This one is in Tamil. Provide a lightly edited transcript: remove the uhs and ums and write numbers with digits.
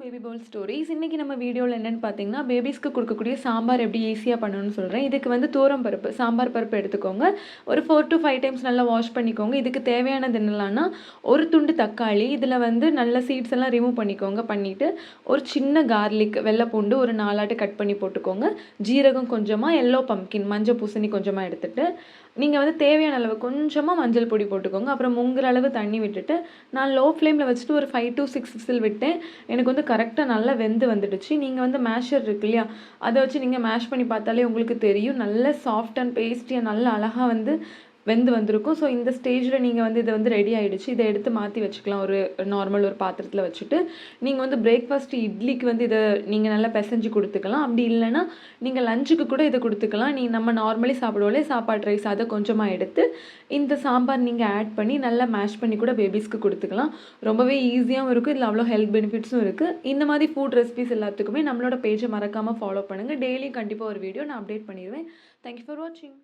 Baby Pavul stories. இன்றைக்கி நம்ம வீடியோவில் என்னென்னு பார்த்தீங்கன்னா, பேபிஸ்க்கு கொடுக்கக்கூடிய சாம்பார் எப்படி ஈஸியாக பண்ணணும்னு சொல்கிறேன். இதுக்கு வந்து தூரம் பருப்பு, சாம்பார் பருப்பு எடுத்துக்கோங்க. ஒரு 4 to 5 டைம்ஸ் நல்லா வாஷ் பண்ணிக்கோங்க. இதுக்கு தேவையானது என்னெல்லாம்னா, ஒரு துண்டு தக்காளி, இதில் வந்து நல்ல சீட்ஸ் எல்லாம் ரிமூவ் பண்ணிக்கோங்க. பண்ணிவிட்டு ஒரு சின்ன கார்லிக், வெள்ளை பூண்டு ஒரு 4 கட் பண்ணி போட்டுக்கோங்க. ஜீரகம் கொஞ்சமாக, எல்லோ பம்கின் மஞ்சள் பூசணி கொஞ்சமாக எடுத்துகிட்டு, நீங்கள் வந்து தேவையான அளவு கொஞ்சமாக மஞ்சள் பொடி போட்டுக்கோங்க. அப்புறம் முங்குற அளவு தண்ணி விட்டுட்டு, நான் லோ ஃப்ளேமில் வச்சுட்டு ஒரு 5 to 6 விசில் விட்டேன். எனக்கு வந்து கரெக்டாக நல்லா வெந்து வந்துடுச்சு. நீங்கள் வந்து மேஷர் இருக்கு இல்லையா, அதை வச்சு நீங்கள் மேஷ் பண்ணி பார்த்தாலே உங்களுக்கு தெரியும். நல்ல சாஃப்ட் அண்ட் பேஸ்டியாக நல்ல அழகாக வந்து வெந்து வந்திருக்கும். ஸோ இந்த ஸ்டேஜில் நீங்கள் வந்து இதை வந்து ரெடி ஆகிடுச்சு. இதை எடுத்து மாற்றி வச்சுக்கலாம். ஒரு நார்மல் ஒரு பாத்திரத்தில் வச்சுட்டு, நீங்கள் வந்து பிரேக்ஃபாஸ்ட் இட்லிக்கு வந்து இதை நீங்கள் நல்லா பிசைஞ்சு கொடுத்துக்கலாம். அப்படி இல்லைன்னா நீங்கள் லஞ்சுக்கு கூட இதை கொடுத்துக்கலாம். நம்ம நார்மலி சாப்பிடுவோம்லே சாப்பாடு ரைஸ், அதை கொஞ்சமாக எடுத்து இந்த சாம்பார் நீங்கள் ஆட் பண்ணி நல்லா மேஷ் பண்ணி கூட பேபிஸ்க்கு கொடுத்துக்கலாம். ரொம்பவே ஈஸியாகவும் இருக்குது. இதில் அவ்வளோ ஹெல்த் பெனிஃபிட்ஸும் இருக்குது. இந்த மாதிரி ஃபுட் ரெசிபிஸ் எல்லாத்துக்குமே நம்மளோட பேஜை மறக்காமல் ஃபாலோ பண்ணுங்கள். டெய்லியும் கண்டிப்பாக ஒரு வீடியோ நான் அப்டேட் பண்ணிடுவேன். தேங்க்யூ ஃபார் வாட்சிங்.